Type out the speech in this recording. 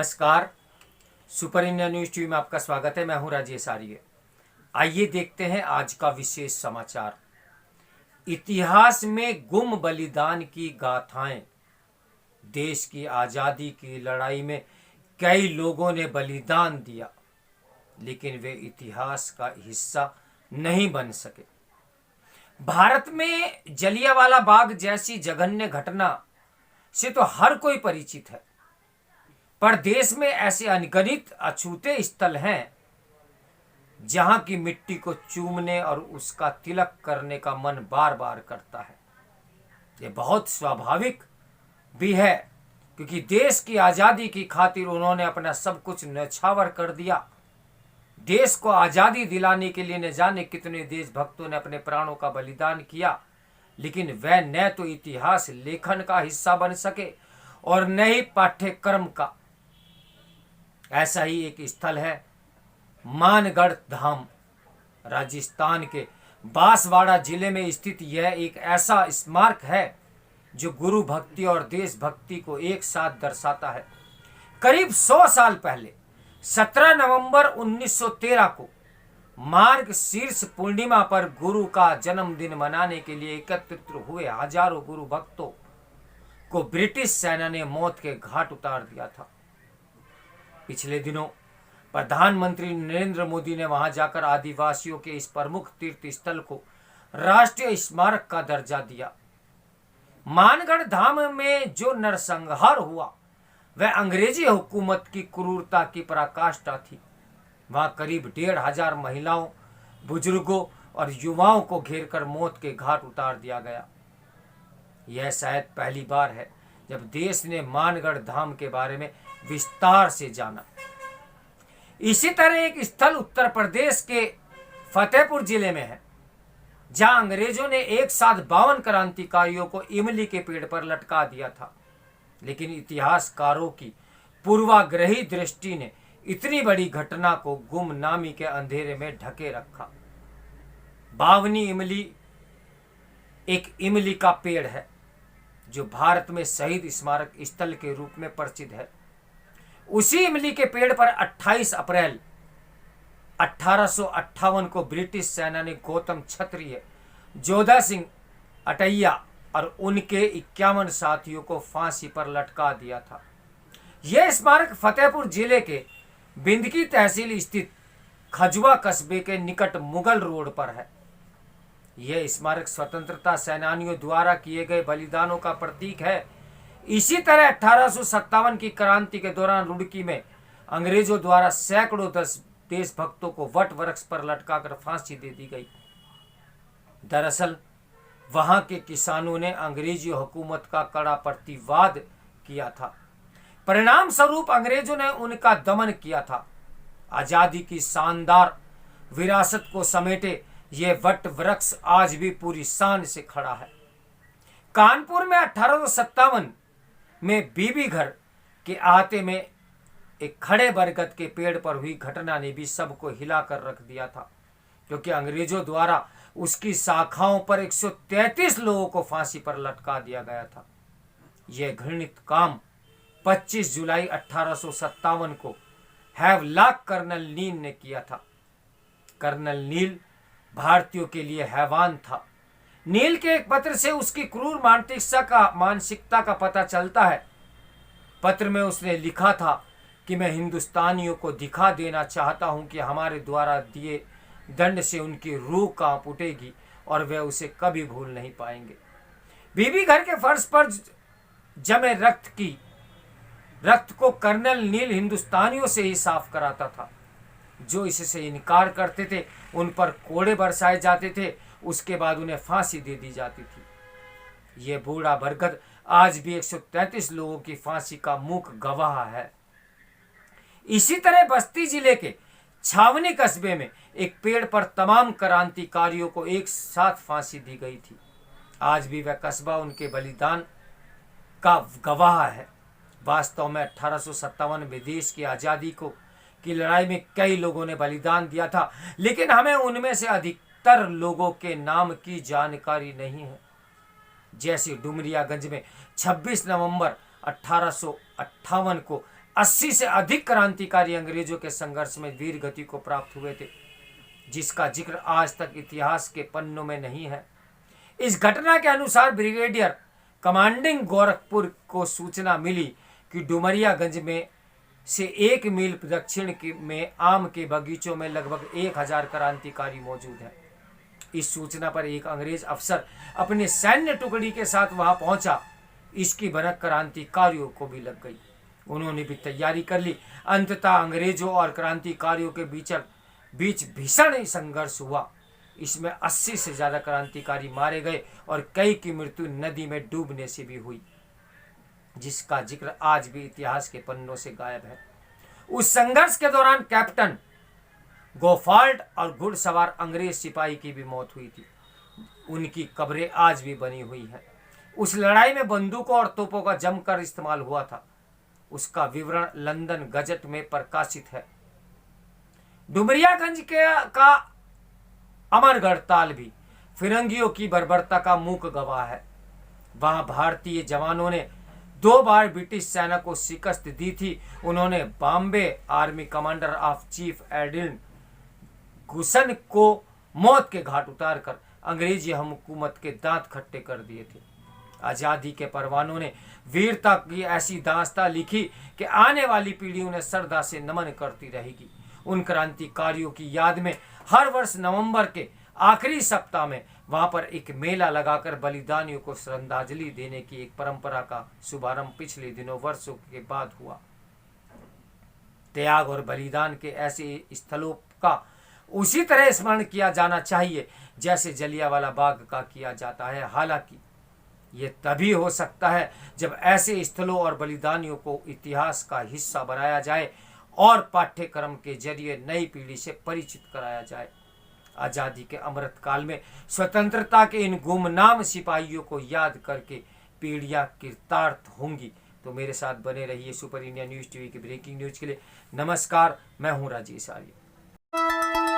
नमस्कार। Super India news TV में आपका स्वागत है। मैं हूं राजेश आर्य। आइए देखते हैं आज का विशेष समाचार। इतिहास में गुम बलिदान की गाथाएं। देश की आज़ादी की लड़ाई में कई लोगों ने बलिदान दिया, लेकिन वे इतिहास का हिस्सा नहीं बन सके। भारत में जलियांवाला बाग जैसी जघन्य घटना से तो हर कोई परिचित है, पर देश में ऐसे अनगिनत अछूते स्थल हैं जहां की मिट्टी को चूमने और उसका तिलक करने का मन बार बार करता है। ये बहुत स्वाभाविक भी है, क्योंकि देश की आज़ादी की खातिर उन्होंने अपना सब कुछ न्यौछावर कर दिया। देश को आज़ादी दिलाने के लिए न जाने कितने देशभक्तों ने अपने प्राणों का बलिदान किया, लेकिन वह न तो इतिहास लेखन का हिस्सा बन सके और न ही पाठ्यक्रम का। ऐसा ही एक स्थल है मानगढ़ धाम। राजस्थान के बांसवाड़ा जिले में स्थित यह एक ऐसा स्मारक है जो गुरु भक्ति और देशभक्ति को एक साथ दर्शाता है। करीब 100 साल पहले 17 नवंबर 1913 को मार्ग शीर्ष पूर्णिमा पर गुरु का जन्मदिन मनाने के लिए एकत्रित हुए हजारों गुरु भक्तों को ब्रिटिश सेना ने मौत के घाट उतार दिया था। पिछले दिनों प्रधानमंत्री नरेंद्र मोदी ने वहां जाकर आदिवासियों के इस प्रमुख तीर्थ स्थल को राष्ट्रीय स्मारक का दर्जा दिया। मानगढ़ धाम में जो नरसंहार हुआ वह अंग्रेजी हुकूमत की क्रूरता की पराकाष्ठा थी। वहां करीब 1,500 महिलाओं, बुजुर्गों और युवाओं को घेरकर मौत के घाट उतार दिया गया। यह शायद पहली बार है जब देश ने मानगढ़ धाम के बारे में विस्तार से जाना। इसी तरह एक स्थल उत्तर प्रदेश के फतेहपुर जिले में है, जहां अंग्रेजों ने एक साथ 52 क्रांतिकारियों को इमली के पेड़ पर लटका दिया था, लेकिन इतिहासकारों की पूर्वाग्रही दृष्टि ने इतनी बड़ी घटना को गुमनामी के अंधेरे में ढके रखा। बावनी इमली एक इमली का पेड़ है जो भारत में शहीद स्मारक स्थल के रूप में परिचित है। उसी इमली के पेड़ पर 28 अप्रैल 1858 को ब्रिटिश सेना ने गौतम क्षत्रिय, जोधा सिंह अटैया और उनके 51 साथियों को फांसी पर लटका दिया था। यह स्मारक फतेहपुर जिले के बिंदकी तहसील स्थित खजुआ कस्बे के निकट मुगल रोड पर है। यह स्मारक स्वतंत्रता सेनानियों द्वारा किए गए बलिदानों का प्रतीक है। इसी तरह 1857 की क्रांति के दौरान रुड़की में अंग्रेजों द्वारा सैकड़ों देशभक्तों को वट वृक्ष पर लटकाकर फांसी दे दी गई। दरअसल वहां के किसानों ने अंग्रेजी हुकूमत का कड़ा प्रतिवाद किया था। परिणाम स्वरूप अंग्रेजों ने उनका दमन किया था। आजादी की शानदार विरासत को समेटे यह वट वृक्ष आज भी पूरी शान से खड़ा है। कानपुर में 1857 में बीबी घर के अहाते में एक खड़े बरगद के पेड़ पर हुई घटना ने भी सबको हिलाकर रख दिया था, क्योंकि अंग्रेजों द्वारा उसकी शाखाओं पर 133 लोगों को फांसी पर लटका दिया गया था। यह घृणित काम 25 जुलाई 1857 को हैवलॉक कर्नल नील ने किया था। कर्नल नील भारतीयों के लिए हैवान था। नील के एक पत्र से उसकी क्रूर मानसिकता का पता चलता है। पत्र में उसने लिखा था कि मैं हिंदुस्तानियों को दिखा देना चाहता हूं कि हमारे द्वारा दिए दंड से उनकी रूह कांप उठेगी और वे उसे कभी भूल नहीं पाएंगे। बीबी घर के फर्श पर जमे रक्त को कर्नल नील हिंदुस्तानियों से ही साफ कराता था। जो इससे इनकार करते थे उन पर कोड़े बरसाए जाते थे, उसके बाद उन्हें फांसी दे दी जाती थी। यह बूढ़ा बरगद आज भी 133 लोगों की फांसी का मूक गवाह है। इसी तरह बस्ती जिले के छावनी कस्बे में एक पेड़ पर तमाम क्रांतिकारियों को एक साथ फांसी दी गई थी। आज भी वह कस्बा उनके बलिदान का गवाह है। वास्तव में 1857 में देश की आज़ादी की लड़ाई में कई लोगों ने बलिदान दिया था, लेकिन हमें उनमें से अधिकतर लोगों के नाम की जानकारी नहीं है। जैसे डुमरियागंज में 26 नवंबर 1858 को 80 से अधिक क्रांतिकारी अंग्रेजों के संघर्ष में वीर गति को प्राप्त हुए थे, जिसका जिक्र आज तक इतिहास के पन्नों में नहीं है। इस घटना के अनुसार ब्रिगेडियर कमांडिंग गोरखपुर को सूचना मिली कि डुमरियागंज में से 1 मील दक्षिण में आम के बगीचों में लगभग 1000 क्रांतिकारी मौजूद हैं। इस सूचना पर एक अंग्रेज अफसर अपने सैन्य टुकड़ी के साथ वहां पहुंचा। इसकी भनक क्रांतिकारियों को भी लग गई। उन्होंने भी तैयारी कर ली। अंततः अंग्रेजों और क्रांतिकारियों के बीच भीषण संघर्ष हुआ। इसमें 80 से ज्यादा क्रांतिकारी मारे गए और कई की मृत्यु नदी में डूबने से भी हुई, जिसका जिक्र आज भी इतिहास के पन्नों से गायब है। उस संघर्ष के दौरान कैप्टन गोफाल्ट और घुड़सवार अंग्रेज सिपाही की भी मौत हुई थी। उनकी कब्रें आज भी बनी हुई हैं। उस लड़ाई में बंदूकों और तोपों का जमकर इस्तेमाल हुआ था। उसका विवरण लंदन गजट में प्रकाशित है। डुमरियागंज का अमरगढ़ ताल भी फिरंगियों की बर्बरता का मूक गवाह है। वहां भारतीय जवानों ने 2 बार ब्रिटिश सेना को शिकस्त दी थी। उन्होंने Bombay army commander of chief admiral गुसन को मौत के घाट उतारकर अंग्रेजी हुकूमत के दांत खट्टे कर दिए थे। आजादी के परवानों ने वीरता की ऐसी दास्तां लिखी कि आने वाली पीढ़ी उन्हें श्रद्धा से नमन करती रहेगी। उन क्रांतिकारियों की याद में हर वर्ष नवंबर के आखिरी सप्ताह में वहां पर एक मेला लगाकर बलिदानियों को श्रद्धांजलि देने की एक परंपरा का शुभारंभ पिछले दिनों वर्षों के बाद हुआ। त्याग और बलिदान के ऐसे स्थलों का उसी तरह स्मरण किया जाना चाहिए जैसे जलियांवाला बाग का किया जाता है। हालांकि ये तभी हो सकता है जब ऐसे स्थलों और बलिदानियों को इतिहास का हिस्सा बनाया जाए और पाठ्यक्रम के जरिए नई पीढ़ी से परिचित कराया जाए। आजादी के अमृत काल में स्वतंत्रता के इन गुमनाम सिपाहियों को याद करके पीढ़ियां कृतार्थ होंगी। तो मेरे साथ बने रहिए सुपर इंडिया न्यूज टीवी की ब्रेकिंग न्यूज के लिए। नमस्कार, मैं हूं राजेश आर्य।